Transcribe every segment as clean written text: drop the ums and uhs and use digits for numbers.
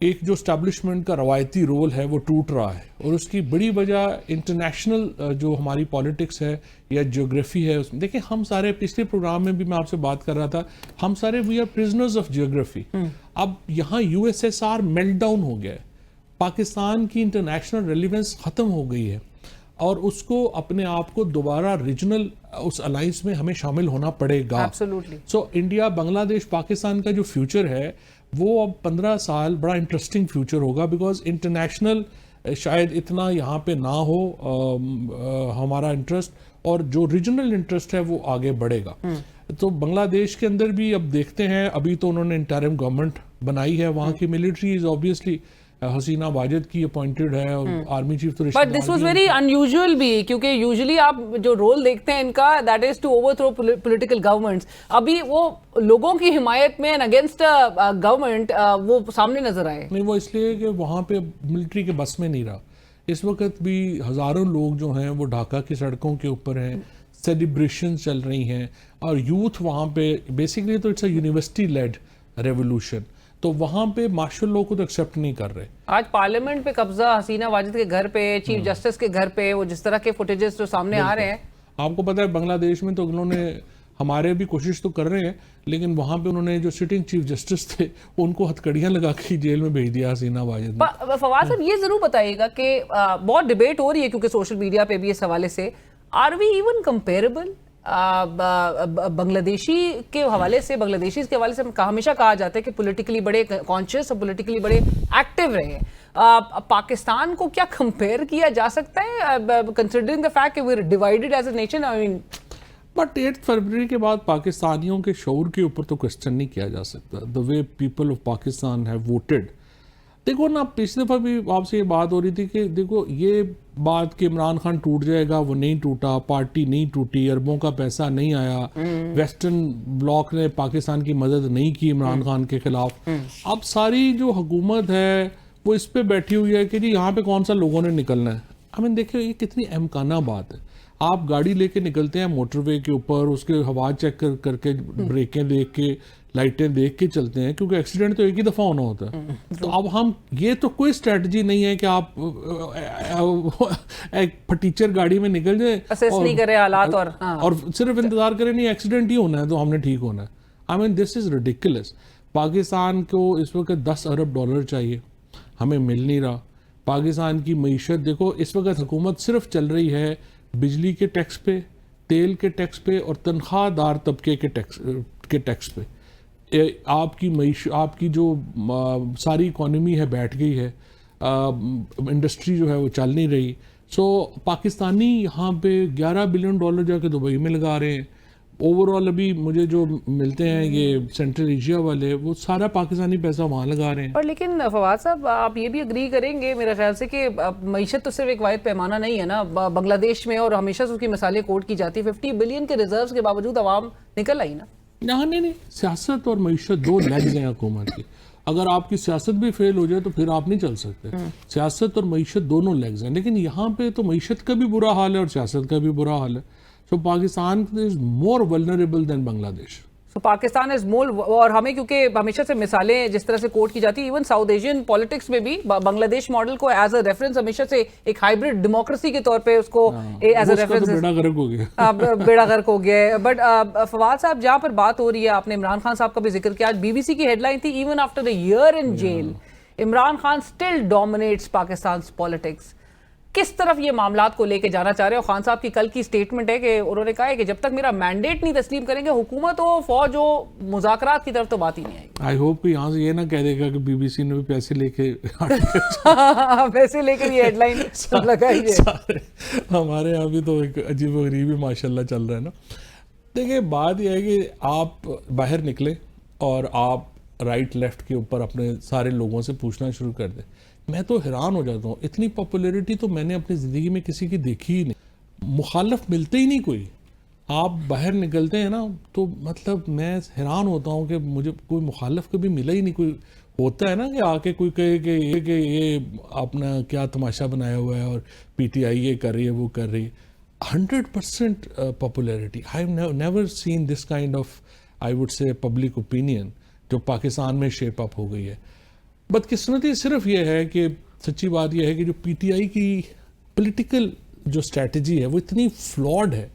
ایک جو اسٹیبلشمنٹ کا روایتی رول ہے وہ ٹوٹ رہا ہے, اور اس کی بڑی وجہ انٹرنیشنل جو ہماری پالیٹکس ہے یا جیوگرافی ہے اس میں. دیکھیں ہم سارے پچھلے پروگرام میں بھی میں آپ سے بات کر رہا تھا, ہم سارے we are prisoners of geography. اب یہاں U S S R meltdown ہو گیا ہے, پاکستان کی انٹرنیشنل ریلیونس ختم ہو گئی ہے, اور اس کو اپنے آپ کو دوبارہ ریجنل اس الائنس میں ہمیں شامل ہونا پڑے گا. سو انڈیا بنگلہ دیش پاکستان کا جو فیوچر ہے وہ اب 15 سال بڑا انٹرسٹنگ فیوچر ہوگا, بیکاز انٹرنیشنل شاید اتنا یہاں پہ نہ ہو ہمارا انٹرسٹ, اور جو ریجنل انٹرسٹ ہے وہ آگے بڑھے گا. تو بنگلہ دیش کے اندر بھی اب دیکھتے ہیں, ابھی تو انہوں نے انٹرم گورنمنٹ بنائی ہے, وہاں کی ملٹری از اوبیسلی حسینہ واجد کی اپوائنٹڈ ہے, اور آرمی چیف تو but this was very unusual بھی, کیونکہ یوزلی آپ جو رول دیکھتے ہیں ان کا that is to overthrow political governments. ابھی وہ لوگوں کی حمایت میں اگینسٹ گورنمنٹ وہ سامنے نظر آئے نہیں, وہ اس لیے کہ وہاں پہ ملٹری کے بس میں نہیں رہا. اس وقت بھی ہزاروں لوگ جو ہیں وہ ڈھاکہ کی سڑکوں کے اوپر ہیں, سیلیبریشن چل رہی ہیں, اور یوتھ وہاں پہ بیسکلی تو it's a university led revolution, تو وہاں پہ مارشل لاء کو تو ایکسیپٹ نہیں کر رہے. آج پارلیمنٹ پہ قبضہ حسینہ واجد کے گھر پہ, چیف جسٹس کے گھر پہ, وہ جس طرح کے فوٹیجز جو سامنے آ رہے ہیں. آپ کو پتا ہے بنگلہ دیش میں تو انہوں نے, ہمارے بھی کوشش تو کر رہے ہیں, لیکن وہاں پہ انہوں نے جو سٹنگ چیف جسٹس تھے ان کو ہتھکڑیاں لگا کے جیل میں بھیج دیا حسینہ واجد نے. فواد صاحب یہ ضرور بتائیے گا کہ بہت ڈیبیٹ ہو رہی ہے کیونکہ سوشل میڈیا پہ بھی اس حوالے سے, آر وی ایون کمپیریبل بنگلہ دیشی کے حوالے سے, بنگلہ دیشیز کے حوالے سے ہمیشہ کہا جاتا ہے کہ پولیٹیکلی بڑے کانشیس اور پولیٹیکلی بڑے ایکٹیو رہے ہیں. پاکستان کو کیا کمپیئر کیا جا سکتا ہے کنسیڈرنگ دا فیکٹ کہ we are divided as a nation? I mean but 8 فروری کے بعد پاکستانیوں کے شعور کے اوپر تو کوسچن نہیں کیا جا سکتا. The way people of Pakistan have voted. دیکھو نا, پچھلی دفعہ بھی آپ سے یہ بات ہو رہی تھی کہ دیکھو یہ بات کہ عمران خان ٹوٹ جائے گا, وہ نہیں ٹوٹا, پارٹی نہیں ٹوٹی, اربوں کا پیسہ نہیں آیا, ویسٹرن بلاک نے پاکستان کی مدد نہیں کی عمران خان کے خلاف. اب ساری جو حکومت ہے وہ اس پہ بیٹھی ہوئی ہے کہ جی یہاں پہ کون سا لوگوں نے نکلنا ہے. ہمیں دیکھیں یہ کتنی امکانہ بات ہے. آپ گاڑی لے کے نکلتے ہیں موٹر وے کے اوپر, اس کے ہوا چیک کر کے, بریکیں دیکھ کے, لائٹیں دیکھ کے چلتے ہیں, کیونکہ ایکسیڈنٹ تو ایک ہی دفعہ ہونا ہوتا ہے. تو اب ہم, یہ تو کوئی اسٹریٹجی نہیں ہے کہ آپ ایک پھٹیچر گاڑی میں نکل جائیں اسیس نہیں کرے حالات, اور صرف انتظار کریں نہیں ایکسیڈنٹ ہی ہونا ہے تو ہم نے ٹھیک ہونا ہے. آئی مین دس از ریڈیکولس. پاکستان کو اس وقت $10 ارب چاہیے, ہمیں مل نہیں رہا. پاکستان کی معیشت دیکھو, اس وقت حکومت صرف چل رہی ہے بجلی کے ٹیکس پہ, تیل کے ٹیکس پہ, اور تنخواہ دار طبقے کے ٹیکس پہ. آپ کی معیشت, آپ کی جو ساری اکانومی ہے بیٹھ گئی ہے, انڈسٹری جو ہے وہ چل نہیں رہی. سو پاکستانی یہاں پہ $11 بلین جا کے دبئی میں لگا رہے ہیں. اوور آل ابھی مجھے جو ملتے ہیں یہ سینٹرل ایشیا والے, وہ سارا پاکستانی پیسہ وہاں لگا رہے ہیں. اور لیکن فواد صاحب آپ یہ بھی اگری کریں گے میرے خیال سے کہ معیشت تو صرف ایک واحد پیمانہ نہیں ہے نا بنگلہ دیش میں, اور ہمیشہ سے اس کی مثالیں کوٹ کی جاتی. 50 بلین کے ریزروز کے باوجود عوام نکل آئی نا. نہیں, سیاست اور معیشت دو لیگز ہیں حکومت کی. اگر آپ کی سیاست بھی فیل ہو جائے تو پھر آپ نہیں چل سکتے. سیاست اور معیشت دونوں لیگز ہیں, لیکن یہاں پہ تو معیشت کا بھی برا حال ہے اور سیاست کا بھی برا حال ہے. So Pakistan is more vulnerable than بنگلہ دیش. So پاکستان is more, اور ہمیں کیونکہ ہمیشہ سے مثالیں جس طرح سے کوٹ کی جاتی, ایون ساؤتھ ایشین پالیٹکس میں بھی بنگلہ دیش ماڈل کو ایز اے ریفرنس ہمیشہ سے ایک ہائبرڈ ڈیموکریسی کے طور پہ اس کو ایز اے ریفرنس بیڑا غرق ہو گیا, بیڑا غرق ہو گیا. بٹ فواد صاحب جہاں پر بات ہو رہی ہے, آپ نے عمران خان صاحب کا بھی ذکر کیا. آج بی بی سی کی ہیڈ لائن تھی, even after a year in jail Imran Khan still dominates Pakistan politics. کس طرف یہ معاملات کو لے کے جانا چاہ رہے ہیں؟ اور خان صاحب کی کل کی سٹیٹمنٹ ہے کہ انہوں نے کہا ہے کہ جب تک میرا مینڈیٹ نہیں تسلیم کریں گے حکومت و فوج و مذاکرات کی طرف تو بات ہی نہیں آئے گی. آئی ہوپ کہ یہاں سے یہ نہ کہہ دے گا کہ بی بی سی نے بھی پیسے لے کے پیسے لے کے یہ ہیڈ لائن لگائی ہے. ہمارے یہاں بھی تو ایک عجیب و غریب ہی ماشاء اللہ چل رہا ہے نا. دیکھیں بات یہ ہے کہ آپ باہر نکلیں اور آپ رائٹ لیفٹ کے اوپر اپنے سارے لوگوں سے پوچھنا شروع کر دیں. میں تو حیران ہو جاتا ہوں, اتنی پاپولیرٹی تو میں نے اپنی زندگی میں کسی کی دیکھی ہی نہیں. مخالف ملتے ہی نہیں کوئی. آپ باہر نکلتے ہیں نا تو مطلب میں حیران ہوتا ہوں کہ مجھے کوئی مخالف کبھی ملا ہی نہیں. کوئی ہوتا ہے نا کہ آ کے کوئی کہے کہ یہ اپنا کیا تماشا بنایا ہوا ہے اور پی ٹی آئی یہ کر رہی ہے وہ کر رہی ہے. 100% popularity. I have never seen this kind of I would say public opinion جو پاکستان میں شیپ اپ ہو گئی ہے. بدقسمتی صرف یہ ہے کہ سچی بات یہ ہے کہ جو پی ٹی آئی کی پولیٹیکل جو اسٹریٹجی ہے وہ اتنی فلاڈ ہے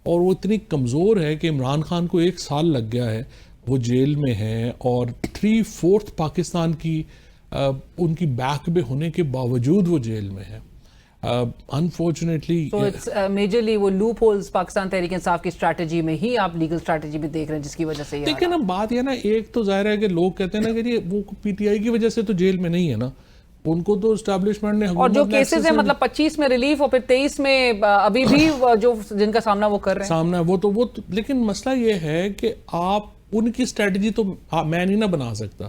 اور وہ اتنی کمزور ہے کہ عمران خان کو 1 سال لگ گیا ہے, وہ جیل میں ہیں, اور 3/4 پاکستان کی ان کی بیک پہ ہونے کے باوجود وہ جیل میں ہے. انفارچونیٹلی میجرلی وہ لوپ ہولز پاکستان تحریک انصاف کی اسٹریٹجی میں ہی آپ لیگل اسٹریٹجی بھی دیکھ رہے ہیں جس کی وجہ سے یہ دیکھیں نا بات یہ نا, ایک تو ظاہر ہے کہ لوگ کہتے ہیں نا کہ وہ پی ٹی آئی کی وجہ سے تو جیل میں نہیں ہے نا, ان کو تو اسٹیبلشمنٹ نے, اور جو کیسز ہیں مطلب 25 میں ریلیف اور پھر 23 میں ابھی بھی جو جن کا سامنا وہ کر رہے ہیں سامنا ہے وہ لیکن مسئلہ یہ ہے کہ آپ ان کی اسٹریٹجی تو میں نہیں نہ بنا سکتا,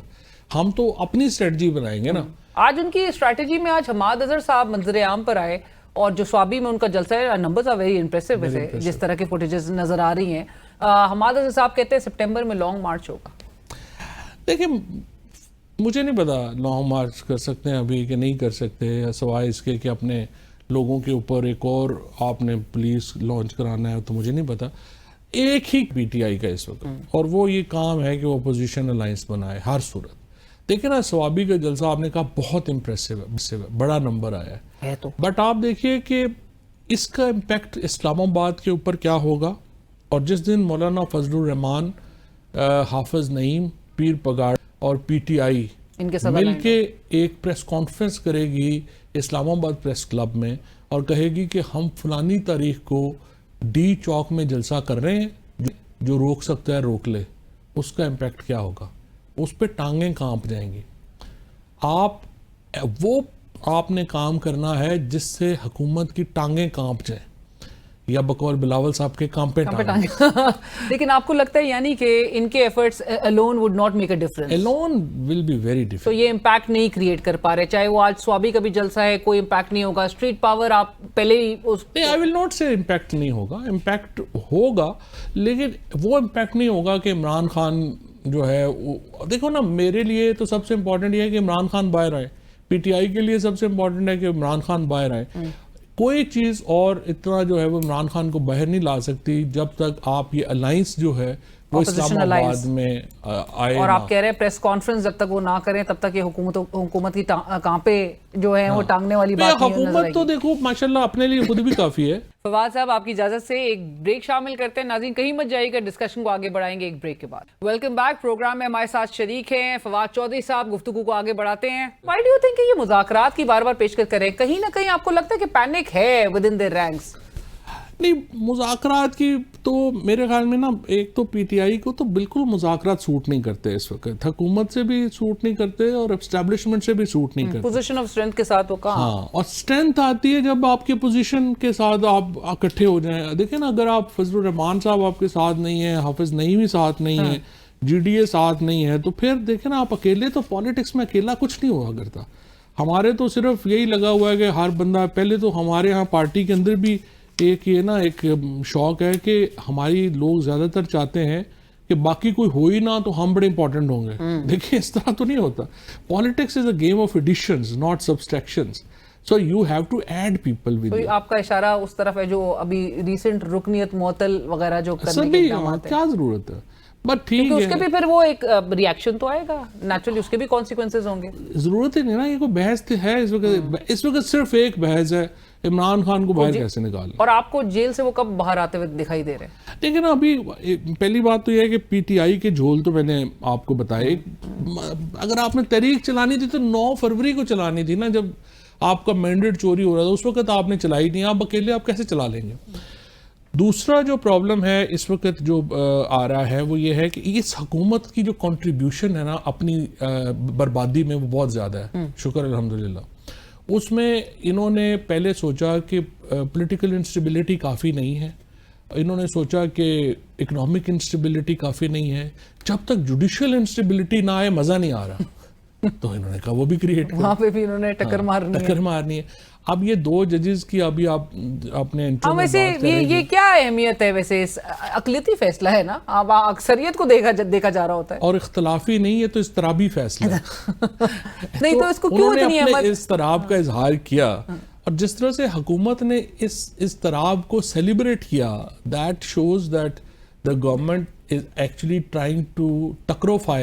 ہم تو اپنی اسٹریٹجی بنائیں گے نا. آج ان کی اسٹریٹجی میں آج حماد اظہر صاحب منظر عام پر آئے اور جو سوابی میں ان کا جلسہ ہے, نمبرز آر ویری امپریسو ویسے جس طرح کی فوٹیجز نظر آ رہی ہیں. حماد اظہر صاحب کہتے ہیں سپٹمبر میں لانگ مارچ ہوگا. دیکھیں مجھے نہیں پتا لانگ مارچ کر سکتے ہیں ابھی کہ نہیں کر سکتے, سوائے اس کے کہ اپنے لوگوں کے اوپر ایک اور آپ نے پولیس لانچ کرانا ہے, تو مجھے نہیں پتا. ایک ہی پی ٹی آئی کا اس وقت, اور وہ یہ کام ہے کہ وہ اپوزیشن الائنس بنائے ہر صورت. دیکھیں نا سوابی کا جلسہ آپ نے کہا بہت امپریسو ہے, بڑا نمبر آیا ہے, بٹ آپ دیکھیے کہ اس کا امپیکٹ اسلام آباد کے اوپر کیا ہوگا. اور جس دن مولانا فضل الرحمان, حافظ نعیم, پیر پگاڑ اور پی ٹی آئی مل کے ایک پریس کانفرنس کرے گی اسلام آباد پریس کلب میں اور کہے گی کہ ہم فلانی تاریخ کو ڈی چوک میں جلسہ کر رہے ہیں, جو روک سکتا ہے روک لے, اس کا امپیکٹ کیا ہوگا. اس پہ ٹانگیں کانپ جائیں گی. آپ نے کام کرنا ہے جس سے حکومت کی ٹانگیں کانپ جائیں, یا بقول بلاول صاحب کے کام پہ ٹانگیں. لیکن آپ کو لگتا ہے یعنی کہ ان کے efforts alone would not make a difference? Alone will be very difficult. تو یہ امپیکٹ نہیں کریٹ کر پا رہے, چاہے وہ آج سوابی کا بھی جلسہ ہے, کوئی امپیکٹ نہیں ہوگا. اسٹریٹ پاور آپ پہلے ہی I will not say impact نہیں ہوگا, امپیکٹ ہوگا, لیکن وہ امپیکٹ نہیں ہوگا کہ عمران خان جو ہے, دیکھو نا میرے لیے تو سب سے امپورٹنٹ یہ ہے کہ عمران خان باہر آئے, پی ٹی آئی کے لیے سب سے امپورٹنٹ ہے کہ عمران خان باہر آئے. کوئی چیز اور اتنا جو ہے وہ عمران خان کو باہر نہیں لا سکتی جب تک آپ یہ الائنس جو ہے وہ اسلام آباد میں آئے. اور آپ کہہ رہے ہیں پریس کانفرنس جب تک وہ نہ کریں تب تک یہ حکومت کی کانپے جو ہیں وہ ٹانگنے والی بات نہیں. حکومت تو دیکھو ماشاءاللہ اپنے لیے خود بھی کافی ہے. فواد صاحب آپ کی اجازت سے ایک بریک شامل کرتے ہیں. ناظرین کہیں مت جائیے گا, ڈسکشن کو آگے بڑھائیں گے ایک بریک کے بعد. Welcome back. پروگرام میں ہمارے ساتھ شریک ہیں فواد چودھری صاحب. گفتگو کو آگے بڑھاتے ہیں. وائی ڈو یو تھنک کہ یہ مذاکرات کی بار بار پیشکش کریں, کہیں نہ کہیں آپ کو لگتا ہے کہ پینک ہے ود ان دیئر رینکس؟ نہیں, مذاکرات کی تو میرے خیال میں نا, ایک تو پی ٹی آئی کو تو بالکل مذاکرات سوٹ نہیں کرتے اس وقت, حکومت سے بھی سوٹ نہیں کرتے اور اسٹیبلشمنٹ سے بھی سوٹ نہیں کرتے. پوزیشن آف اسٹرینتھ کے ساتھ وہ کہاں. ہاں, اور اسٹرینتھ آتی ہے جب آپ کے پوزیشن کے ساتھ آپ اکٹھے ہو جائیں. دیکھیں نا, اگر آپ فضل الرحمان صاحب آپ کے ساتھ نہیں ہیں, حافظ نعیم بھی ساتھ نہیں ہے, جی ڈی اے ساتھ نہیں ہے, تو پھر دیکھیں نا آپ اکیلے, تو پالیٹکس میں اکیلا کچھ نہیں ہوا کرتا. ہمارے تو صرف یہی لگا ہوا ہے کہ ہر بندہ, پہلے تو ہمارے ہاں پارٹی کے اندر بھی ایک یہ نا ایک شوق ہے کہ ہماری لوگ زیادہ تر چاہتے ہیں کہ باقی کوئی ہو ہی نہ تو ہم بڑے امپورٹنٹ ہوں گے. دیکھیں اس طرح تو نہیں ہوتا. Politics is a game of additions not subtractions, so you have to add people with you. آپ کا اشارہ اس طرف ہے جو ابھی ریسنٹ رکنیت معطل وغیرہ جو کرنے کے اقدامات ہیں, کیا ضرورت ہے. بٹ ٹھیک ہے, اس کے بھی پھر وہ ایک ریئیکشن تو آئے گا نیچرلی, اس کے بھی کانسیکوینسز ہوں گے. ضرورت ہی نہیں نا, یہ کوئی بحث ہے اس وقت. اس وقت صرف ایک بحث ہے, عمران خان کو باہر کیسے نکالیں. اور آپ کو جیل سے وہ کب باہر آتے ہوئے دکھائی دے رہے ہیں؟ لیکن نا ابھی پہلی بات تو یہ ہے کہ پی ٹی آئی کے جھول تو میں نے آپ کو بتایا, اگر آپ نے تحریک چلانی تھی تو 9 فروری کو چلانی تھی نا, جب آپ کا مینڈیٹ چوری ہو رہا تھا, اس وقت آپ نے چلائی نہیں. آپ اکیلے آپ کیسے چلا لیں گے. دوسرا جو پرابلم ہے اس وقت جو آ رہا ہے وہ یہ ہے کہ اس حکومت کی جو کنٹریبیوشن ہے نا اپنی بربادی میں, وہ بہت زیادہ ہے. شکر الحمدللہ. اس میں انہوں نے پہلے سوچا کہ پولیٹیکل انسٹیبلٹی کافی نہیں ہے, انہوں نے سوچا کہ اکنامک انسٹیبلٹی کافی نہیں ہے, جب تک جوڈیشل انسٹیبلٹی نہ آئے مزہ نہیں آ رہا. تو انہوں نے کہا وہ بھی کریٹ کرو, وہاں پہ بھی انہوں نے ٹکر مارنی ہے. اب یہ 2 ججز کی ابھی آپ اپنے انٹرو میں ویسے یہ کیا اہمیت ہے ویسے, اقلیتی فیصلہ ہے نا, اب اکثریت کو دیکھا جا رہا ہوتا ہے, اور اختلافی نہیں ہے تو اضطرابی فیصلہ ہے. نہیں تو اس کو کیوں اتنی اہمیت. اضطراب کا اظہار کیا, اور جس طرح سے حکومت نے اس اضطراب کو سیلیبریٹ کیا, that shows that the government is actually trying to takrify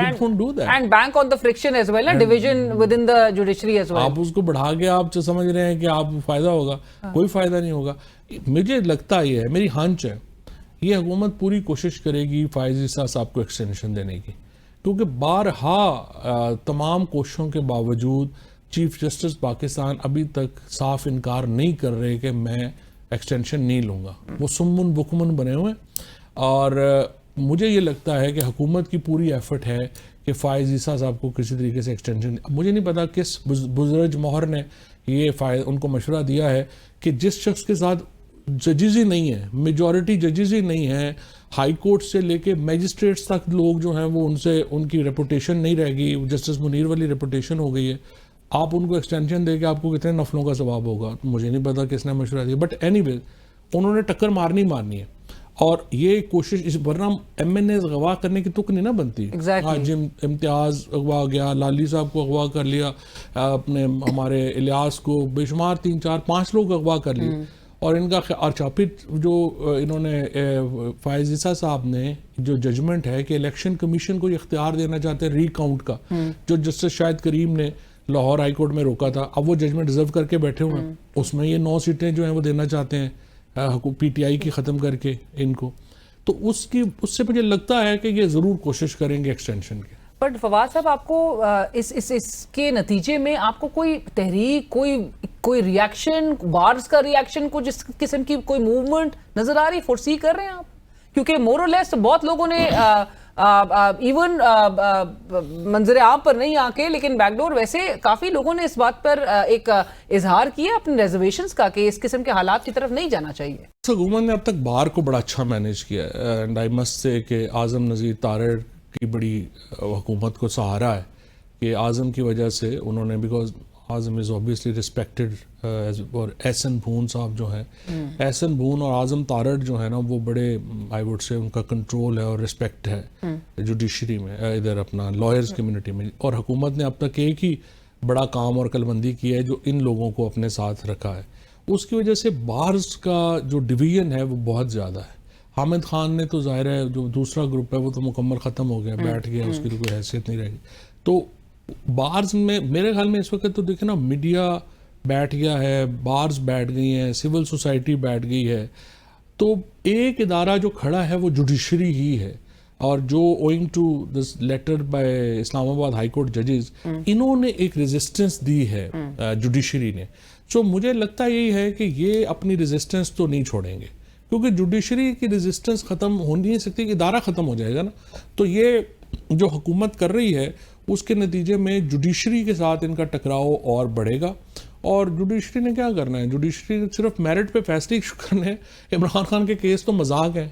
You don't do that. and bank on the friction as well, division within the judiciary as well. آپ اس کو بڑھا کے آپ جو سمجھ رہے ہیں کہ آپ فائدہ ہوگا, کوئی فائدہ نہیں ہوگا. مجھے لگتا یہ ہے, میری ہنچ ہے, یہ حکومت پوری کوشش کرے گی فائز عیسیٰ صاحب کو ایکسٹینشن دینے کی, کیونکہ بارہا تمام کوششوں کے باوجود چیف جسٹس پاکستان ابھی تک صاف انکار نہیں کر رہے کہ میں ایکسٹینشن نہیں لوں گا. وہ سمن بکمن بنے ہوئے ہیں, اور مجھے یہ لگتا ہے کہ حکومت کی پوری ایفرٹ ہے کہ فائز عیسیٰ صاحب کو کسی طریقے سے ایکسٹینشن. مجھے نہیں پتا کس بزرج مہر نے یہ ان کو مشورہ دیا ہے کہ جس شخص کے ساتھ ججز ہی نہیں ہے, میجورٹی ججز ہی نہیں ہے, ہائی کورٹ سے لے کے میجسٹریٹس تک لوگ جو ہیں وہ ان کی ریپوٹیشن نہیں رہ گئی, جسٹس منیر والی ریپوٹیشن ہو گئی ہے, آپ ان کو ایکسٹینشن دے کے آپ کو کتنے نفلوں کا ثواب ہوگا. مجھے نہیں پتا کس نے مشورہ دیا, بٹ اینی ویز انہوں نے ٹکر مارنی ہے. اور یہ کوشش ورنہ ایم این ایز اغوا کرنے کی تک نہیں نہ بنتی. آج امتیاز اغوا گیا, لالی صاحب کو اغوا کر لیا, اپنے ہمارے الیاس کو, بے شمار 3 4 5 لوگ اغوا کر لیے, اور ان کا اور پھر جو انہوں نے فائز عیسیٰ صاحب نے جو ججمنٹ ہے کہ الیکشن کمیشن کو اختیار دینا چاہتے ہیں ری کاؤنٹ کا, جو جسٹس شاہد کریم نے لاہور ہائی کورٹ میں روکا تھا, اب وہ ججمنٹ ریزرو کر کے بیٹھے ہوئے ہیں. اس میں یہ 9 سیٹیں جو ہیں وہ دینا چاہتے ہیں پی ٹی آئی کی ختم کر کے ان کو. تو اس سے مجھے لگتا ہے کہ یہ ضرور کوشش کریں گے ایکسٹینشن کی. بٹ فواد صاحب, آپ کو اس کے نتیجے میں آپ کو کوئی تحریک, کوئی ریاکشن, بارز کا ریاکشن, کو جس قسم کی کوئی موومنٹ نظر آ رہی, فورسی کر رہے ہیں آپ؟ کیونکہ مور اور لیس بہت لوگوں نے ایون منظر عام پر نہیں آ کے, لیکن بیک ڈور ویسے کافی لوگوں نے اس بات پر ایک اظہار کیا اپنے ریزرویشنز کا کہ اس قسم کے حالات کی طرف نہیں جانا چاہیے. حکومت نے اب تک بار کو بڑا اچھا مینیج کیا ہے, اینڈ آئی مسٹ سے کہ اعظم نذیر تارڑ کی بڑی حکومت کو سہارا ہے کہ اعظم کی وجہ سے انہوں نے, because Azam is obviously respected, اور احسن بھون صاحب جو ہیں, احسن بھون اور اعظم تارڑ جو ہے نا وہ بڑے آئی ووڈ سے ان کا کنٹرول ہے اور رسپیکٹ ہے جوڈیشری میں, ادھر اپنا لائرز کمیونٹی میں. اور حکومت نے اب تک ایک ہی بڑا کام اور کلبندی کی ہے جو ان لوگوں کو اپنے ساتھ رکھا ہے. اس کی وجہ سے بارز کا جو ڈویژن ہے وہ بہت زیادہ ہے. حامد خان نے تو ظاہر ہے جو دوسرا گروپ ہے وہ تو مکمل ختم ہو گیا, بیٹھ گیا, اس کی تو کوئی حیثیت نہیں رہ گئی. تو بارز میں میرے خیال میں اس وقت تو دیکھیں نا, میڈیا بیٹھ گیا ہے, بارز بیٹھ گئی ہیں, سول سوسائٹی بیٹھ گئی ہے. تو ایک ادارہ جو کھڑا ہے وہ جوڈیشری ہی ہے, اور جو owing to this letter by Islamabad high court ججز, انہوں نے ایک ریزسٹنس دی ہے جوڈیشری نے. سو مجھے لگتا یہی ہے کہ یہ اپنی ریزسٹنس تو نہیں چھوڑیں گے, کیونکہ جوڈیشری کی ریزسٹنس ختم ہو نہیں سکتی, کہ ادارہ ختم ہو جائے گا نا. تو یہ جو حکومت کر رہی ہے اس کے نتیجے میں جوڈیشری کے ساتھ ان کا ٹکراؤ اور بڑھے گا. اور جوڈیشری نے کیا کرنا ہے, جوڈیشری نے صرف میرٹ پہ فیصلے کرنے ہیں. عمران خان کے کیس تو مذاق ہیں,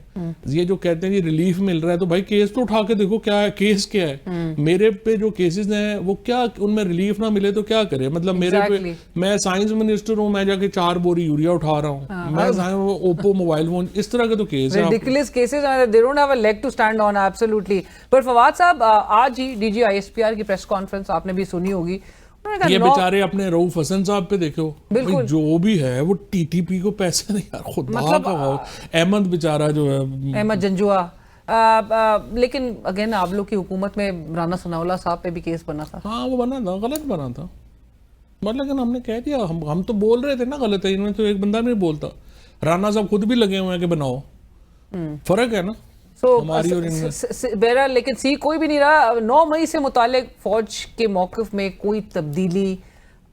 یہ جو کہتے ہیں یہ ریلیف مل رہا ہے, تو بھائی کیس تو اٹھا کے دیکھو کیا ہے, کیس کیا ہے. میرے پہ جو کیسز ہیں وہ کیا, ان میں ریلیف نہ ملے تو کیا کرے. مطلب میرے پہ, میں سائنس منسٹر ہوں, میں جا کے 4 بوری یوریا اٹھا رہا ہوں, میں اوپو موبائل فون, اس طرح کے تو کیس ہیں. ridiculous cases, they don't have a leg to stand on, absolutely. پر فواد صاحب, آج ہی ڈی جی ISPR کی پریس کانفرنس آپ نے بھی سنی ہوگی. یہ بیچارے اپنے رؤف حسن صاحب پہ دیکھو, جو بھی ہے وہ ٹی ٹی پی کو پیسے نہیں, یار خدا کا. احمد بیچارہ جو ہے, احمد جنجوا, لیکن اگین آپ لوگ کی حکومت میں رانا ثناءاللہ صاحب پہ بھی کیس بنا تھا. ہاں وہ بنا تھا, غلط بنا تھا, لیکن ہم نے کہہ دیا, ہم تو بول رہے تھے نا غلط ہے, ان میں تو ایک بندہ نہیں بولتا. رانا صاحب خود بھی لگے ہوئے ہیں کہ بناؤ, فرق ہے نا ہماری اور ان میں. بہرحال لیکن کوئی بھی نہیں رہا. 9 مئی سے متعلق فوج کے موقف میں کوئی تبدیلی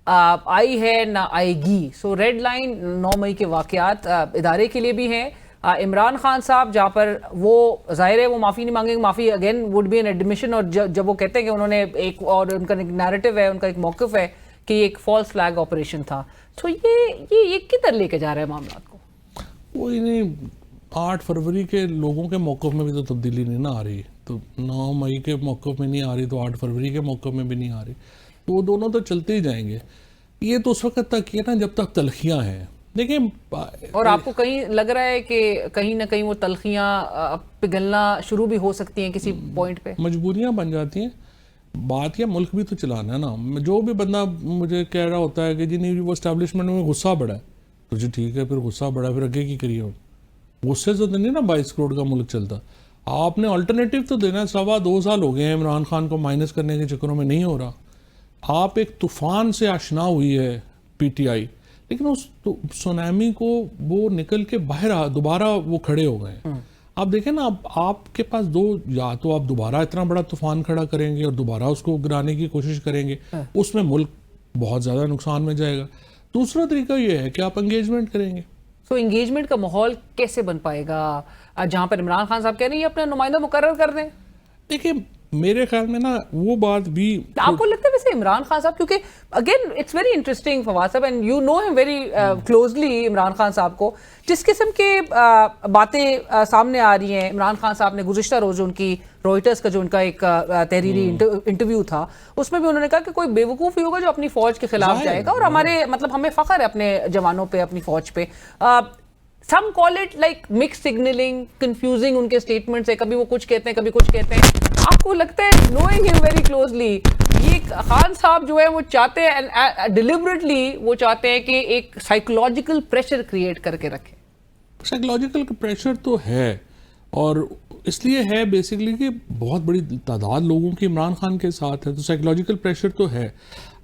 آئی ہے نہ آئے گی. سو ریڈ لائن 9 مئی کے واقعات ادارے کے لیے بھی ہیں. عمران خان صاحب جہاں پر وہ ظاہر ہے وہ معافی نہیں مانگیں گے, معافی again would be an admission, اور جب وہ کہتے ہیں کہ انہوں نے ایک, اور ان کا ایک نیریٹو ہے, ان کا ایک موقف ہے کہ یہ ایک فالس فلیگ آپریشن تھا. تو یہ کدھر لے کے جا رہا ہے معاملات کو؟ کوئی نہیں, 8 فروری کے لوگوں کے موقف میں بھی تو تبدیلی نہیں نہ آ رہی, تو 9 مئی کے موقف میں نہیں آ رہی, تو 8 فروری کے موقف میں بھی نہیں آ رہی. تو وہ دونوں تو چلتے ہی جائیں گے. یہ تو اس وقت تک یہ نا جب تک تلخیاں ہیں. دیکھیں, اور آپ کو کہیں لگ رہا ہے کہ کہیں نہ کہیں وہ تلخیاں پگھلنا شروع بھی ہو سکتی ہیں کسی پوائنٹ پہ, مجبوریاں بن جاتی ہیں. بات یہ ملک بھی تو چلانا ہے نا. جو بھی بندہ مجھے کہہ رہا ہوتا ہے کہ جی نہیں وہ اسٹیبلشمنٹ میں غصہ بڑھا ہے, تو جی ٹھیک ہے, پھر غصہ بڑھا, پھر آگے کی کریے. غصے سے تو نہیں نا 22 کروڑ کا ملک چلتا. آپ نے آلٹرنیٹیو تو دینا ہے. 2.25 سال ہو گئے ہیں عمران خان کو مائنس کرنے کے چکروں میں نہیں ہو رہا. آپ ایک طوفان سے آشنا ہوئی ہے پی ٹی آئی, لیکن اس سونامی کو وہ نکل کے باہر دوبارہ وہ کھڑے ہو گئے ہیں. آپ دیکھیں نا, آپ کے پاس یا تو آپ دوبارہ اتنا بڑا طوفان کھڑا کریں گے اور دوبارہ اس کو گرانے کی کوشش کریں گے, اس میں ملک بہت زیادہ نقصان میں جائے گا. دوسرا طریقہ یہ ہے کہ آپ انگیجمنٹ کریں گے. تو انگیجمنٹ کا ماحول کیسے بن پائے گا جہاں پر عمران خان صاحب کہہ رہے ہیں یہ اپنا نمائندہ مقرر کر دیں؟ دیکھیں میرے خیال میں نا وہ بات بھی آپ کو لگتا ہے ویسے عمران خان صاحب, کیونکہ again it's very interesting Fawad صاحب اینڈ یو نو ہم ویری کلوزلی, عمران خان صاحب کو جس قسم کے باتیں سامنے آ رہی ہیں. عمران خان صاحب نے گزشتہ روز ان کی روئٹرز کا جو ان کا ایک تحریری انٹرویو تھا اس میں بھی انہوں نے کہا کہ کوئی بیوقوف ہی ہوگا جو اپنی فوج کے خلاف جائے گا, اور ہمارے مطلب ہمیں فخر ہے اپنے جوانوں پہ, اپنی فوج پہ. Some call it like mixed signaling, confusing ان کے statements ہے, کبھی وہ کچھ کہتے ہیں کبھی کچھ کہتے ہیں. آپ کو لگتا ہے knowing him very closely یہ خان صاحب جو ہے وہ چاہتے ہیں deliberately وہ چاہتے ہیں کہ ایک psychological pressure create کر کے رکھیں؟ سائیکولوجیکل پریشر تو ہے, اور اس لیے ہے بیسیکلی کہ بہت بڑی تعداد لوگوں کی عمران خان کے ساتھ ہے, تو سائیکولوجیکل پریشر تو ہے.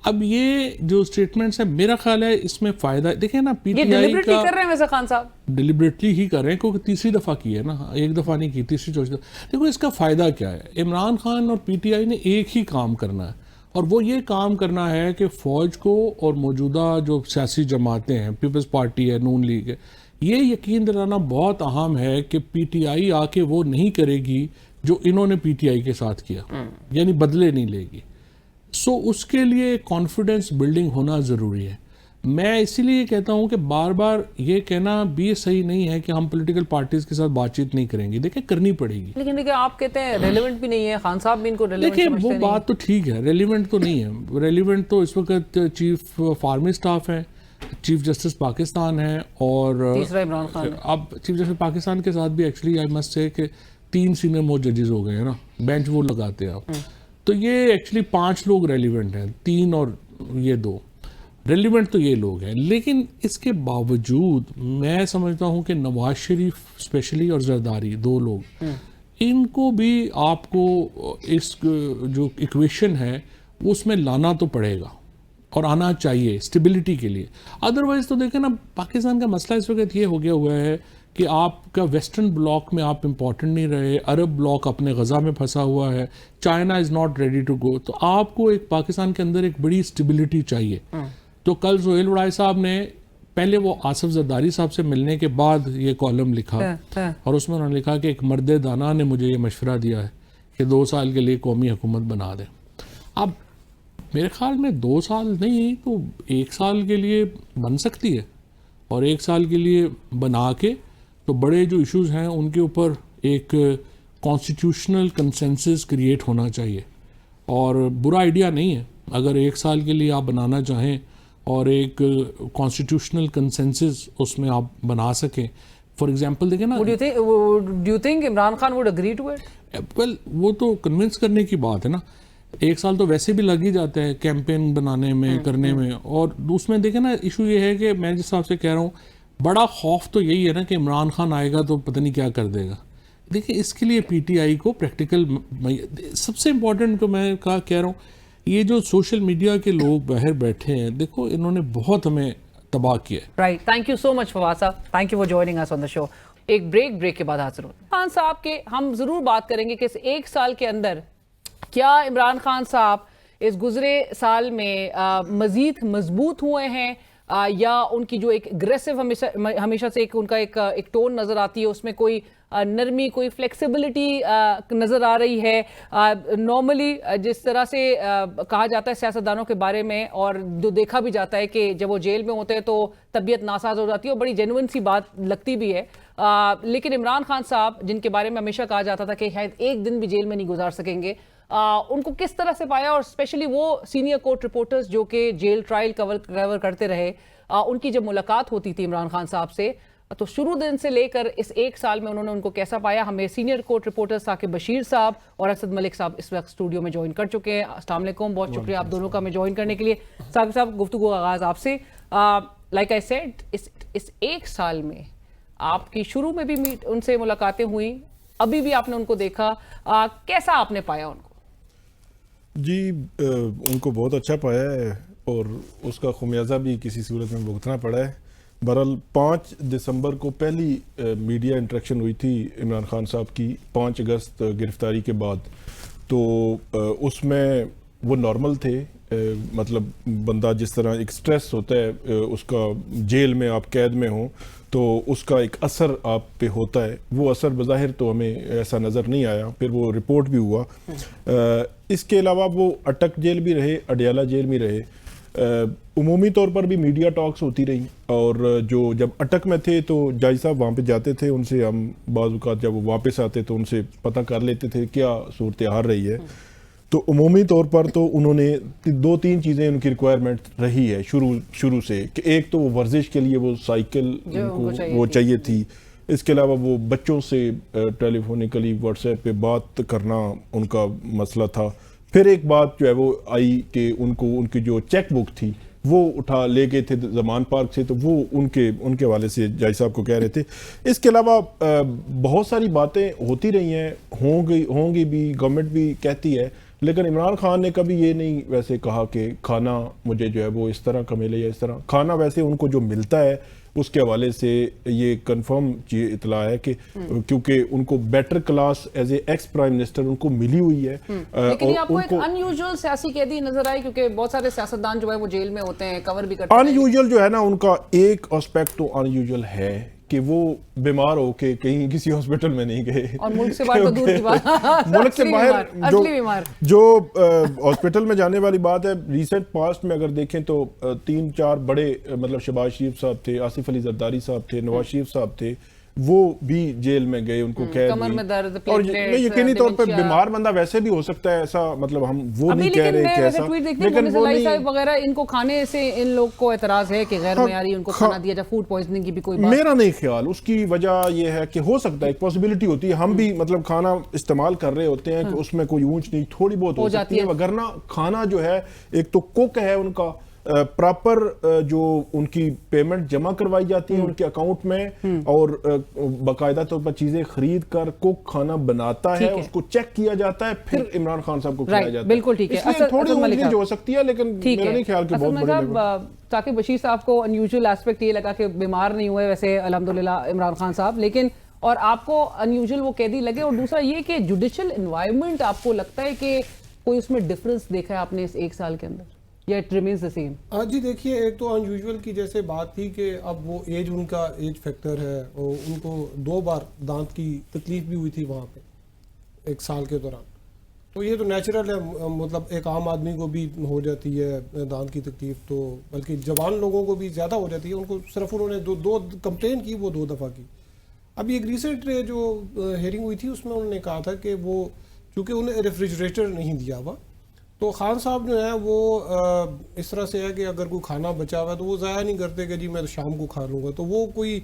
اب یہ جو سٹیٹمنٹس ہیں میرا خیال ہے اس میں فائدہ, دیکھیں نا پی ٹی آئی کا ڈیلیبریٹلی کر رہے ہیں ویسے خان صاحب, ڈیلیبریٹلی ہی کر رہے ہیں کیونکہ تیسری دفعہ کی ہے نا, ایک دفعہ نہیں کی, تیسری چوتھی. دیکھو اس کا فائدہ کیا ہے, عمران خان اور پی ٹی آئی نے ایک ہی کام کرنا ہے, اور وہ یہ کام کرنا ہے کہ فوج کو اور موجودہ جو سیاسی جماعتیں ہیں, پیپلز پارٹی ہے, نون لیگ ہے, یہ یقین دلانا بہت اہم ہے کہ پی ٹی آئی آ کے وہ نہیں کرے گی جو انہوں نے پی ٹی آئی کے ساتھ کیا, یعنی بدلے نہیں لے گی. سو اس کے لیے کانفیڈنس بلڈنگ ہونا ضروری ہے. میں اسی لیے کہتا ہوں کہ بار بار یہ کہنا بھی صحیح نہیں ہے کہ ہم پولیٹیکل پارٹیز کے ساتھ بات چیت نہیں کریں گے. دیکھیں کرنی پڑے گی, لیکن دیکھیں آپ کہتے ہیں ریلیونٹ بھی نہیں ہے, خان صاحب بھی ان کو ریلیونٹ دیکھیں سمجھتے وہ نہیں. بات تو ٹھیک ہے, ریلیونٹ تو نہیں ہے. ریلیونٹ تو اس وقت چیف فارمی اسٹاف ہے, چیف جسٹس پاکستان ہے, اور تیسرا عمران خان ہے. اب چیف جسٹس پاکستان کے ساتھ بھی ایکچولی آئی مسٹ سے کہ 3 سینئر موسٹ ججز ہو گئے ہیں نا, بینچ وہ لگاتے ہیں آپ. تو یہ ایکچولی 5 لوگ ریلیونٹ ہیں, 3 اور یہ 2 ریلیونٹ تو یہ لوگ ہیں. لیکن اس کے باوجود میں سمجھتا ہوں کہ نواز شریف اسپیشلی اور زرداری 2 لوگ, ان کو بھی آپ کو اس جو ایکویشن ہے اس میں لانا تو پڑے گا, اور آنا چاہیے اسٹیبلٹی کے لیے. ادروائز تو دیکھیں نا پاکستان کا مسئلہ اس وقت یہ ہو گیا ہوا ہے کہ آپ کا ویسٹرن بلاک میں آپ امپورٹنٹ نہیں رہے, عرب بلاک اپنے غزہ میں پھنسا ہوا ہے, China is not ready to go. تو آپ کو ایک پاکستان کے اندر ایک بڑی اسٹیبلٹی چاہیے. تو کل سہیل وڑائے صاحب نے پہلے وہ آصف زرداری صاحب سے ملنے کے بعد یہ کالم لکھا, اور اس میں انہوں نے لکھا کہ ایک مرد دانا نے مجھے یہ مشورہ دیا ہے کہ 2 سال کے لیے قومی حکومت بنا دیں. اب میرے خیال میں 2 سال نہیں تو 1 سال کے لیے بن سکتی ہے, اور 1 سال کے لیے بنا کے تو بڑے جو ایشوز ہیں ان کے اوپر ایک کانسٹیٹیوشنل کنسنسس کریٹ ہونا چاہیے. اور برا آئیڈیا نہیں ہے اگر 1 سال کے لیے آپ بنانا چاہیں اور ایک کانسٹیٹیوشنل کنسنسس اس میں آپ بنا سکیں. فار ایگزامپل دیکھیں نا, Do you think Imran Khan would agree to it? Well وہ تو کنونس کرنے کی بات ہے نا. 1 سال تو ویسے بھی لگ ہی جاتا ہے کیمپین بنانے میں, کرنے میں. اور اس میں دیکھیں نا ایشو یہ ہے کہ میں جس حساب سے کہہ رہا ہوں, بڑا خوف تو یہی ہے نا کہ عمران خان آئے گا تو پتہ نہیں کیا کر دے گا. دیکھیں اس کے لیے پی ٹی آئی کو پریکٹیکل, سب سے امپورٹنٹ تو میں کہہ رہا ہوں, یہ جو سوشل میڈیا کے لوگ باہر بیٹھے ہیں, دیکھو انہوں نے بہت ہمیں تباہ کیا ہے. رائٹ, تھینک یو سو مچ فواد صاحب, تھینک یو فار جوائننگ اس آن دا شو. ایک بریک کے بعد حاضر ہوں. خان صاحب کے ہم ضرور بات کریں گے کہ اس 1 سال کے اندر کیا عمران خان صاحب اس گزرے سال میں مزید مضبوط ہوئے ہیں, یا ان کی جو ایک اگریسو ہمیشہ سے ان کا ایک ٹون نظر آتی ہے, اس میں کوئی نرمی, کوئی فلیکسیبلٹی نظر آ رہی ہے. نارملی جس طرح سے کہا جاتا ہے سیاستدانوں کے بارے میں, اور جو دیکھا بھی جاتا ہے کہ جب وہ جیل میں ہوتے ہیں تو طبیعت ناساز ہو جاتی ہے, اور بڑی جینوئن سی بات لگتی بھی ہے. لیکن عمران خان صاحب جن کے بارے میں ہمیشہ کہا جاتا تھا کہ شاید ایک دن بھی جیل میں نہیں گزار سکیں گے, ان کو کس طرح سے پایا, اور اسپیشلی وہ سینئر کورٹ رپورٹرز جو کہ جیل ٹرائل کور کرتے رہے, ان کی جب ملاقات ہوتی تھی عمران خان صاحب سے, تو شروع دن سے لے کر اس 1 سال میں انہوں نے ان کو کیسا پایا. ہمیں senior court reporter Saqib Bashir صاحب اور اسد ملک صاحب اس وقت اسٹوڈیو میں جوائن کر چکے ہیں. السلام علیکم, بہت شکریہ آپ دونوں کا ہمیں جوائن کرنے کے لیے. ثاقب صاحب گفتگو کا آغاز آپ سے. لائک آئی سیڈ, اس 1 سال میں آپ کی شروع میں بھی ان سے ملاقاتیں ہوئیں, ابھی بھی آپ نے ان کو دیکھا, کیسا آپ نے پایا ان کو؟ جی ان کو بہت اچھا پایا ہے اور اس کا خمیازہ بھی کسی صورت میں بھگتنا پڑا ہے. بہرحال 5 دسمبر کو پہلی میڈیا انٹریکشن ہوئی تھی عمران خان صاحب کی 5 اگست گرفتاری کے بعد, تو اس میں وہ نارمل تھے. مطلب بندہ جس طرح ایک سٹریس ہوتا ہے اس کا, جیل میں آپ قید میں ہوں تو اس کا ایک اثر آپ پہ ہوتا ہے, وہ اثر بظاہر تو ہمیں ایسا نظر نہیں آیا, پھر وہ رپورٹ بھی ہوا. اس کے علاوہ وہ اٹک جیل بھی رہے, اڈیالہ جیل بھی رہے. عمومی طور پر بھی میڈیا ٹاکس ہوتی رہی, اور جو جب اٹک میں تھے تو جاج صاحب وہاں پہ جاتے تھے, ان سے ہم بعض اوقات جب وہ واپس آتے تو ان سے پتہ کر لیتے تھے کیا صورتحال رہی ہے. تو عمومی طور پر تو انہوں نے 2-3 چیزیں ان کی ریکوائرمنٹ رہی ہے شروع سے, کہ ایک تو وہ ورزش کے لیے وہ سائیکل وہ چاہیے تھی. اس کے علاوہ وہ بچوں سے ٹیلی فونیکلی واٹس ایپ پہ بات کرنا ان کا مسئلہ تھا. پھر ایک بات جو ہے وہ آئی کہ ان کی جو چیک بک تھی وہ اٹھا لے گئے تھے زمان پارک سے, تو وہ ان کے حوالے سے جاج صاحب کو کہہ رہے تھے. اس کے علاوہ بہت ساری باتیں ہوتی رہی ہیں, ہوں گی بھی, گورنمنٹ بھی کہتی ہے, لیکن عمران خان نے کبھی یہ نہیں ویسے کہا کہ کھانا مجھے جو ہے وہ اس طرح کا ملے یا اس طرح. کھانا ویسے ان کو جو ملتا ہے اس کے حوالے سے یہ کنفرم اطلاع ہے کہ کیونکہ ان کو better class as a ex prime minister ان کو ملی ہوئی ہے. لیکن یہ آپ کو ایک ان یوزول سیاسی قیدی نظر آئی, کیونکہ بہت سارے سیاستدان جو ہے وہ جیل میں ہوتے ہیں, کور بھی کرتے ہیں. ان یوزول جو ہے نا, ان کا ایک اسپیکٹ تو ان یوزول ہے کہ وہ بیمار ہو کے کہیں کسی ہاسپٹل میں نہیں گئے, اور ملک سے باہر تو دور کی بات, ملک سے باہر جو ہاسپٹل میں جانے والی بات ہے. ریسنٹ پاسٹ میں اگر دیکھیں تو 3-4 بڑے, مطلب شہباز شریف صاحب تھے, آصف علی زرداری صاحب تھے, نواز شریف صاحب تھے, وہ بھی جیل میں گئے, ان کو قید ہوئی. اور یقینی طور پہ بیمار بندہ ویسے بھی ہو سکتا ہے, ایسا مطلب ہم وہ نہیں کہہ رہے کہ ایسا, لیکن وہ نہیں وغیرہ ان کو کھانے سے ان لوگ کو اعتراض ہے کہ غیر معیاری ان کو کھانا دیا جائے, فوڈ پوائزننگ کی بھی کوئی بات. میرا نہیں خیال, اس کی وجہ یہ ہے کہ ہو سکتا ہے, ایک پاسبلٹی ہوتی ہے, ہم بھی مطلب کھانا استعمال کر رہے ہوتے ہیں کہ اس میں کوئی اونچ نہیں تھوڑی بہت ہو جاتی ہے, وگرنہ کھانا جو ہے ایک تو کوک ہے ان کا, پراپر جو ان کی پیمنٹ جمع کروائی جاتی ہے ان کے اکاؤنٹ میں, اور باقاعدہ طور پر چیزیں خرید کر کوک کھانا بناتا ہے, اس کو چیک کیا جاتا ہے, پھر عمران خان صاحب کو کھلایا جاتا ہے. بالکل ٹھیک ہے, اس لیے تھوڑی اونچ جو ہو سکتی ہے, لیکن میرا نہیں خیال کہ بہت بڑی. تاکہ بشیر صاحب کو انیوژل ایسپیکٹ یہ لگا کہ بیمار نہیں ہوئے ویسے الحمدللہ عمران خان صاحب, لیکن اور آپ کو انیوژل وہ قیدی لگے, اور دوسرا یہ کہ جوڈیشل انوائرمنٹ آپ کو لگتا ہے کہ کوئی اس میں ڈفرنس دیکھا ہے آپ نے اس 1 سال کے اندر, یا اٹ ریمینز دی سیم؟ جی دیکھیے, ایک تو ان یوزول کی جیسے بات تھی کہ اب وہ ایج, ان کا ایج فیکٹر ہے, اور ان کو 2 بار دانت کی تکلیف بھی ہوئی تھی وہاں پہ 1 سال کے دوران, تو یہ تو نیچرل ہے, مطلب ایک عام آدمی کو بھی ہو جاتی ہے دانت کی تکلیف, تو بلکہ جوان لوگوں کو بھی زیادہ ہو جاتی ہے. ان کو صرف انہوں نے دو کمپلین کی, وہ 2 دفعہ کی. ابھی ایک ریسنٹ جو ہیئرنگ ہوئی تھی اس میں انہوں نے کہا تھا کہ وہ چونکہ انہیں ریفریجریٹر نہیں دیا ہوا, تو خان صاحب جو ہے وہ اس طرح سے ہے کہ اگر کوئی کھانا بچا ہوا ہے تو وہ ضائع نہیں کرتے کہ جی میں تو شام کو کھا لوں گا. تو وہ کوئی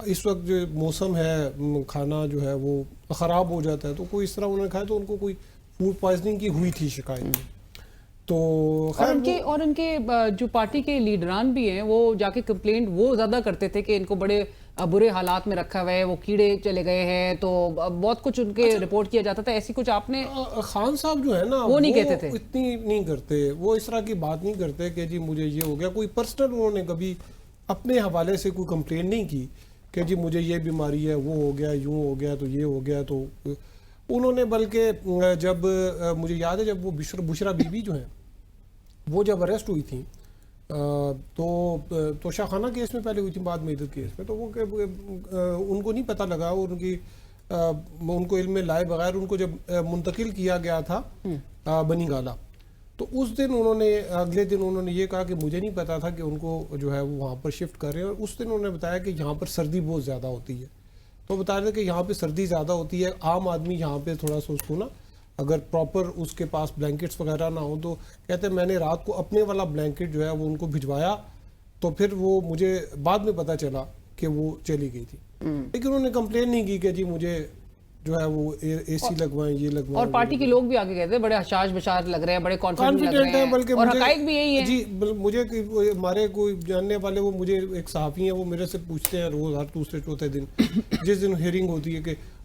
اس وقت جو موسم ہے کھانا جو ہے وہ خراب ہو جاتا ہے, تو کوئی اس طرح انہوں نے کھایا, تو ان کو کوئی فوڈ پوائزننگ کی ہوئی تھی شکایت. تو اور ان کے جو پارٹی کے لیڈران بھی ہیں وہ جا کے کمپلینٹ وہ زیادہ کرتے تھے کہ ان کو بڑے برے حالات میں رکھا ہوا ہے, وہ کیڑے چلے گئے ہیں, تو بہت کچھ ان کے رپورٹ کیا جاتا تھا. ایسی کچھ آپ نے, خان صاحب جو ہے نا وہ نہیں کہتے تھے, اتنی نہیں کرتے, وہ اس طرح کی بات نہیں کرتے کہ جی مجھے یہ ہو گیا. کوئی پرسنل انہوں نے کبھی اپنے حوالے سے کوئی کمپلین نہیں کی کہ جی مجھے یہ بیماری ہے, وہ ہو گیا, یوں ہو گیا, تو یہ ہو گیا. تو انہوں نے بلکہ جب مجھے یاد ہے جب وہ بشرا بی بی جو ہیں وہ جب اریسٹ ہوئی تھیں تو شاہخانہ کیس میں پہلے ہوئی تھی, بعد میں ادھر کیس میں, تو وہ ان کو نہیں پتہ لگا, اور ان کو علم میں لائے بغیر ان کو جب منتقل کیا گیا تھا بنی گالا, تو اس دن انہوں نے, اگلے دن انہوں نے یہ کہا کہ مجھے نہیں پتا تھا کہ ان کو جو ہے وہ وہاں پر شفٹ کر رہے ہیں. اور اس دن انہوں نے بتایا کہ یہاں پر سردی بہت زیادہ ہوتی ہے, تو بتا رہے تھے کہ یہاں پہ سردی زیادہ ہوتی ہے, عام آدمی یہاں پہ تھوڑا سا اس کو نا اگر پراپر اس کے پاس بلینکٹس وغیرہ نہ ہو, تو کہتے ہیں میں نے رات کو اپنے والا بلینکٹ جو ہے وہ ان کو بھجوایا, تو پھر وہ مجھے بعد میں پتہ چلا کہ وہ چلی گئی تھی. لیکن انہوں نے کمپلین نہیں کی کہ جی مجھے جو ہے وہ اے سی لگوائیں, یہ لگوائیں. اور پارٹی کے لوگ بھی آگے کہتے ہیں بڑے حشاش بشار لگ رہے ہیں, بڑے کانفیڈنٹ لگ رہے ہیں, بلکہ اور حقائق بھی یہی ہیں. جی مجھے ہمارے کوئی جاننے والے, وہ مجھے ایک صحافی ہیں, وہ میرے سے پوچھتے ہیں روز ہر دوسرے چوتھے دن جس دن ہیئرنگ ہوتی ہے کہ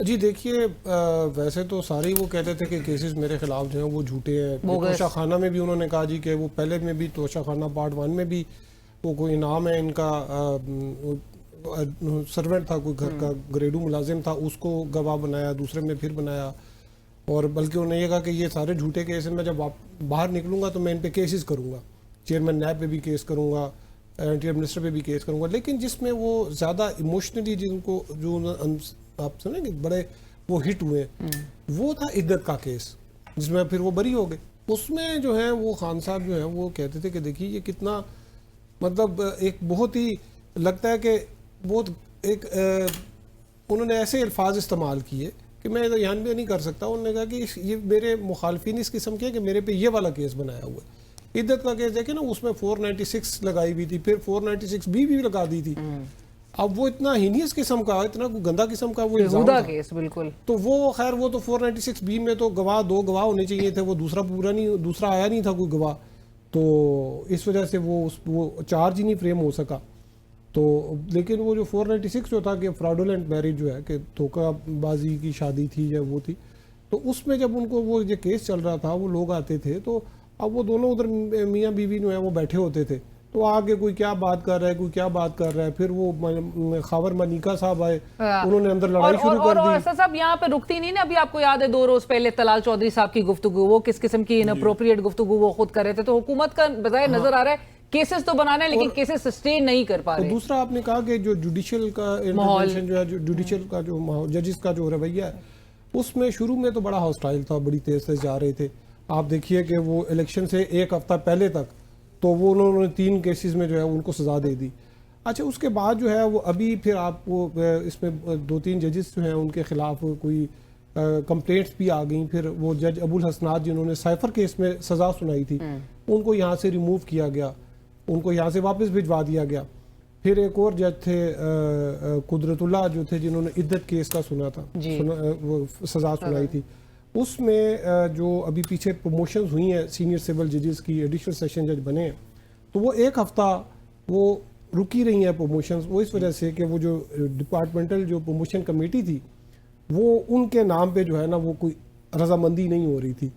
جی دیکھیے ویسے تو سارے ہی وہ کہتے تھے کہ کیسز میرے خلاف جو ہیں وہ جھوٹے ہیں. توشہ خانہ میں بھی انہوں نے کہا جی کہ وہ پہلے میں بھی توشہ خانہ پارٹ 1 میں بھی وہ کوئی انعام ہے ان کا سرونٹ تھا کوئی گھر کا گریڈو ملازم تھا اس کو گواہ بنایا, دوسرے میں پھر بنایا, اور بلکہ انہوں نے یہ کہا کہ یہ سارے جھوٹے کیس ہیں, میں جب باہر نکلوں گا تو میں ان پہ کیسز کروں گا, چیئرمین نیب پہ بھی کیس کروں گا, انٹیریئر منسٹر پہ بھی کیس کروں گا. لیکن جس میں وہ زیادہ ایموشنلی جن کو جو آپ سنیں کہ بڑے وہ ہٹ ہوئے وہ تھا عدت کا کیس جس میں پھر وہ بری ہو گئے. اس میں جو ہے وہ خان صاحب جو ہیں وہ کہتے تھے کہ دیکھیے یہ کتنا مطلب ایک بہت ہی لگتا ہے کہ بہت ایک انہوں نے ایسے الفاظ استعمال کیے کہ میں بیان بھی نہیں کر سکتا. انہوں نے کہا کہ یہ میرے مخالفین اس قسم کے کہ میرے پہ یہ والا کیس بنایا ہوا ہے. عدت کا کیس دیکھیں نا اس میں 496 لگائی ہوئی تھی, پھر 496 بھی لگا دی تھی. اب وہ اتنا ہینیس قسم کا, اتنا گندا قسم کا وہ الزام تھا کیس بالکل. تو وہ خیر وہ تو 496 بی میں تو گواہ 2 گواہ ہونے چاہیے تھے, وہ دوسرا آیا نہیں تھا کوئی گواہ, تو اس وجہ سے وہ چارج ہی نہیں فریم ہو سکا. تو لیکن وہ جو 496 جو تھا کہ فراڈولنٹ میرج جو ہے کہ دھوکہ بازی کی شادی تھی یا وہ تھی, تو اس میں جب ان کو وہ یہ کیس چل رہا تھا وہ لوگ آتے تھے تو اب وہ دونوں ادھر میاں بیوی جو ہے وہ بیٹھے ہوتے تھے, تو آگے کوئی کیا بات کر رہا ہے کوئی کیا بات کر رہا ہے, پھر وہ خاور منیکا صاحب آئے, انہوں نے اندر لڑائی شروع کر دی. اور ایسا صاحب یہاں پہ رکتی نہیں نا, ابھی آپ کو یاد ہے 2 روز پہلے طلال چودھری صاحب کی گفتگو, وہ کس قسم کی اناپروپریٹ گفتگو وہ خود کر رہے تھے. تو حکومت کا بظاہر نظر آ رہا ہے کیسز تو بنانا ہے لیکن کیسز سسٹین نہیں کر پا رہے. دوسرا آپ نے کہا کہ جو جوڈیشل کا انٹرونشن جو ہے, جوڈیشل کا جو ججز کا جو رویہ ہے اس میں شروع میں تو بڑا ہاسٹائل تھا, بڑی تیز سے جا رہے تھے. آپ دیکھیے کہ وہ الیکشن سے 1 ہفتہ پہلے تک تو وہ انہوں نے 3 کیسز میں جو ہے ان کو سزا دے دی. اچھا اس کے بعد جو ہے وہ ابھی پھر آپ کو اس میں 2-3 ججز جو ہیں ان کے خلاف کوئی کمپلینٹس بھی آ گئیں. پھر وہ جج ابو الحسنات جنہوں نے سائفر کیس میں سزا سنائی تھی ان کو یہاں سے ریموو کیا گیا, ان کو یہاں سے واپس بھجوا دیا گیا. پھر ایک اور جج تھے قدرت اللہ جو تھے جنہوں نے عدت کیس کا سنا تھا, وہ سزا سنائی تھی. اس میں جو ابھی پیچھے پروموشنز ہوئی ہیں سینئر سول ججز کی, ایڈیشنل سیشن جج بنے ہیں, تو وہ 1 ہفتہ وہ رکی رہی ہیں پروموشنز. وہ اس وجہ سے کہ وہ جو ڈپارٹمنٹل جو پروموشن کمیٹی تھی وہ ان کے نام پہ جو ہے نا وہ کوئی رضامندی نہیں ہو رہی تھی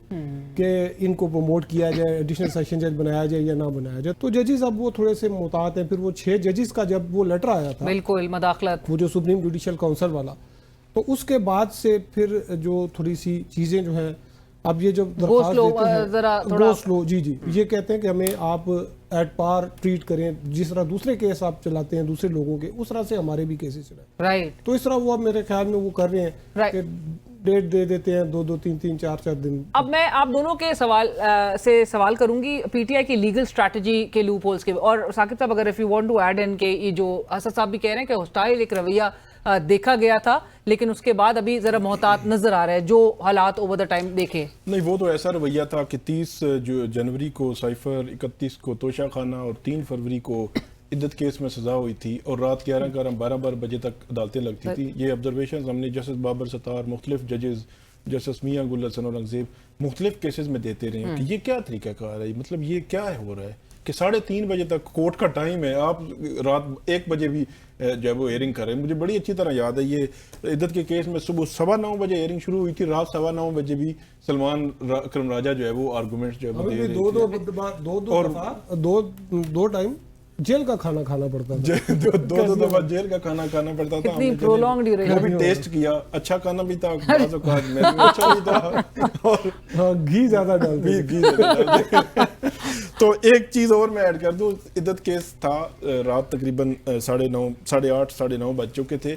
کہ ان کو پروموٹ کیا جائے, ایڈیشنل سیشن جج بنایا جائے یا نہ بنایا جائے. تو ججز اب وہ تھوڑے سے محتاط ہیں. پھر وہ 6 ججز کا جب وہ لیٹر آیا تھا بالکل مداخلت, وہ جو سپریم جوڈیشل کونسل والا, تو اس کے بعد سے پھر جو تھوڑی سی چیزیں جو ہیں اب یہ جو درخواست دیتے ہیں گو سلو, جی یہ کہتے ہیں کہ ہمیں آپ ایٹ پار ٹریٹ کریں, جس طرح دوسرے کیس آپ چلاتے ہیں دوسرے لوگوں کے اس طرح سے ہمارے بھی کیسز چلائیں. رائٹ. تو اس طرح وہ اب میرے خیال میں وہ کر رہے ہیں کہ ڈیٹ دے دیتے ہیں 2-2 3-3 4-4 دن. اب میں آپ دونوں کے سوال کروں گی پی ٹی آئی کی لیگل اسٹریٹجی کے لوپ ہولز کے, اور ثاقب صاحب اگر if you want to add in کہ یہ جو اسد صاحب بھی کہہ رہے ہیں کہ ہوسٹائل ایک رویہ دیکھا گیا تھا لیکن اس کے بعد ابھی ذرا محتاط نظر آ رہا ہے جو حالات اوور دا ٹائم دیکھے. نہیں وہ تو ایسا رویہ تھا کہ 30 جنوری کو سائفر, 31 کو توشہ خانہ اور 3 فروری کو عدت کیس میں سزا ہوئی تھی اور رات 11-12 بجے تک عدالتیں لگتی تھی. یہ آبزرویشنز ہم نے جسٹس بابر ستار, مختلف ججز, جسٹس میاں گل حسن اورنگزیب مختلف کیسز میں دیتے رہے ہیں کہ یہ کیا طریقہ کار ہے, مطلب یہ کیا ہو رہا ہے کہ 3:30 بجے تک کورٹ کا ٹائم ہے, آپ رات 1 بجے بھی جو ہے وہ ہیئرنگ کر رہے ہیں. مجھے بڑی اچھی طرح یاد ہے یہ عدت کے کیس میں صبح 9:15 بجے ہیئرنگ شروع ہوئی تھی, رات 9:15 بجے بھی سلمان اکرم راجہ جو ہے وہ آرگومنٹس جو ہے وہ دے رہے تھے. دو ٹائم جیل کا کھانا کھانا پڑتا تھا, 2 دفعہ جیل کا کھانا کھانا پڑتا تھا. اتنی prolonged duration. وہ بھی ٹیسٹ کیا, اچھا کھانا بھی تھا, بعض اوقات میں اچھا بھی تھا اور گھی زیادہ ڈالتے. تو ایک چیز اور میں ایڈ کر دوں, عدت کیس تھا رات تقریباً 8:30 بج چکے تھے.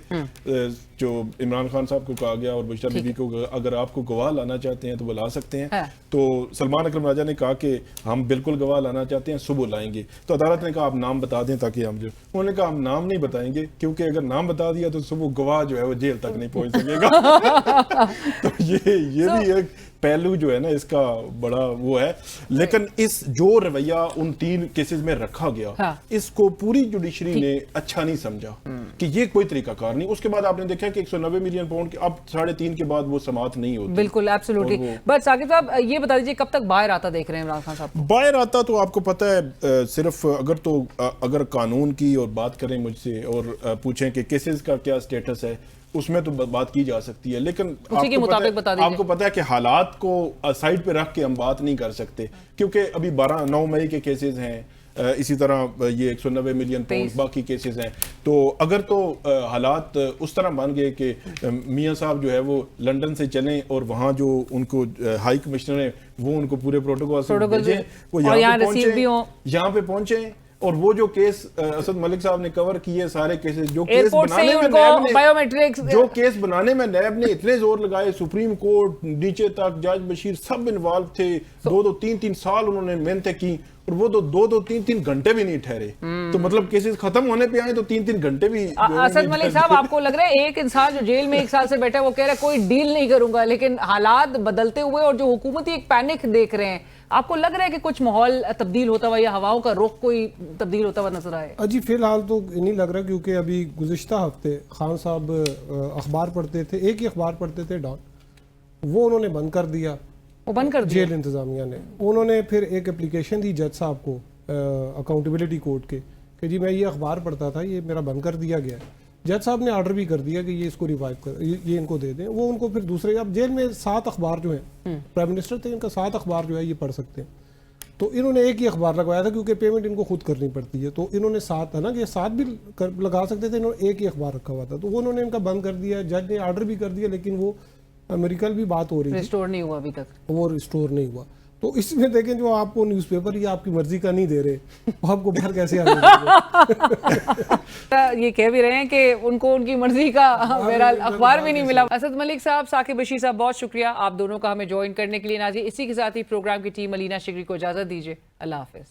جو عمران خان صاحب کو کہا گیا اور بشرا بی بی کو اگر آپ کو گواہ لانا چاہتے ہیں تو وہ لا سکتے ہیں. تو سلمان اکرم راجہ نے کہا کہ ہم بالکل گواہ لانا چاہتے ہیں, صبح لائیں گے. تو عدالت نے کہا آپ نام بتا دیں تاکہ ہم جو, انہوں نے کہا ہم نام نہیں بتائیں گے کیونکہ اگر نام بتا دیا تو صبح گواہ جو ہے وہ جیل تک نہیں پہنچ سکے گا. تو یہ بھی ایک پہلو جو ہے نا اس کا بڑا وہ ہے. لیکن اس جو رویہ ان 3 کیسز میں رکھا گیا اس کو پوری جوڈیشری نے اچھا نہیں سمجھا. کہ یہ کوئی طریقہ کار نہیں. اس کے بعد آپ نے دیکھا کہ 190 ملین پاؤنڈ کے اب 3.5 کے بعد وہ سماعت نہیں ہوتی. بالکل ایبسولوٹلی. بٹ ثاقب صاحب یہ بتا دیجیے کب تک باہر آتا دیکھ رہے ہیں عمران خان صاحب کو؟ باہر آتا تو آپ کو پتہ ہے صرف اگر قانون کی اور بات کریں مجھ سے اور پوچھیں کہ کیسز کا کیا سٹیٹس ہے اس میں تو بات کی جا سکتی ہے, لیکن آپ کو پتہ ہے کہ حالات کو سائڈ پہ رکھ کے ہم بات نہیں کر سکتے, کیونکہ ابھی 9 مئی کے کیسز ہیں, اسی طرح یہ 190 ملین پاؤنڈ باقی کیسز ہیں. تو اگر تو حالات اس طرح بن گئے کہ میاں صاحب جو ہے وہ لنڈن سے چلیں اور وہاں جو ان کو ہائی کمشنر ہیں وہ ان کو پورے پروٹوکول سے بھیجیں, وہ یہاں پہ پہنچیں اور وہ جو کیس اسد ملک صاحب نے کور کیے سارے کیسز, جو کیس بنانے میں نیب نے اتنے زور لگائے, سپریم کورٹ نیچے تک جج بشیر سب انوالو تھے, 2-3 سال انہوں نے محنتیں کی اور وہ تو 2-3 گھنٹے بھی نہیں ٹھہرے. تو مطلب کیسز ختم ہونے پہ آئے تو 3 گھنٹے بھی. اسد ملک صاحب آپ کو لگ رہا ہے ایک انسان جو جیل میں 1 سال سے بیٹھا ہے وہ کہہ رہا ہے کوئی ڈیل نہیں کروں گا, لیکن حالات بدلتے ہوئے اور جو حکومتی ایک پینک دیکھ رہے ہیں, آپ کو لگ رہا ہے کہ کچھ ماحول تبدیل ہوتا ہوا یا ہواؤں کا رخ کوئی تبدیل ہوتا ہوا نظر آئے؟ جی فی الحال تو نہیں لگ رہا, کیونکہ ابھی گزشتہ ہفتے خان صاحب اخبار پڑھتے تھے, ایک ہی اخبار پڑھتے تھے ڈان, وہ انہوں نے بند کر دیا, وہ بند کر دیا جیل انتظامیہ نے. انہوں نے پھر ایک اپلیکیشن دی جج صاحب کو اکاؤنٹیبلٹی کورٹ کے کہ جی میں یہ اخبار پڑھتا تھا, یہ میرا بند کر دیا گیا ہے. جج صاحب نے آرڈر بھی کر دیا کہ یہ اس کو ریوائیو کر, یہ ان کو دے دیں. وہ ان کو پھر دوسرے, اب جیل میں 7 اخبار جو ہیں, پرائم منسٹر تھے, ان کا 7 اخبار جو ہے یہ پڑھ سکتے ہیں. تو انہوں نے ایک ہی اخبار لگوایا تھا کیونکہ پیمنٹ ان کو خود کرنی پڑتی ہے, تو انہوں نے 7 ہے نا کہ 7 بھی لگا سکتے تھے, انہوں نے ایک ہی اخبار رکھا ہوا تھا, تو وہ انہوں نے ان کا بند کر دیا. جج نے آرڈر بھی کر دیا, لیکن وہ میریکل بھی بات ہو رہی تھی, ریسٹور نہیں ہوا ابھی تک, وہ ریسٹور نہیں ہوا. تو اس میں دیکھیں جو آپ کو نیوز پیپر یا آپ کی مرضی کا نہیں دے رہے, وہ آپ کو باہر کیسے آنے دیں؟ یہ کہہ بھی رہے ہیں کہ ان کو ان کی مرضی کا بہرحال اخبار بھی نہیں ملا. اسد ملک صاحب, ثاقب بشیر صاحب, بہت شکریہ آپ دونوں کا ہمیں جوائن کرنے کے لیے. ناظرین اسی کے ساتھ ہی پروگرام کی ٹیم علینا شگری کو اجازت دیجیے. اللہ حافظ.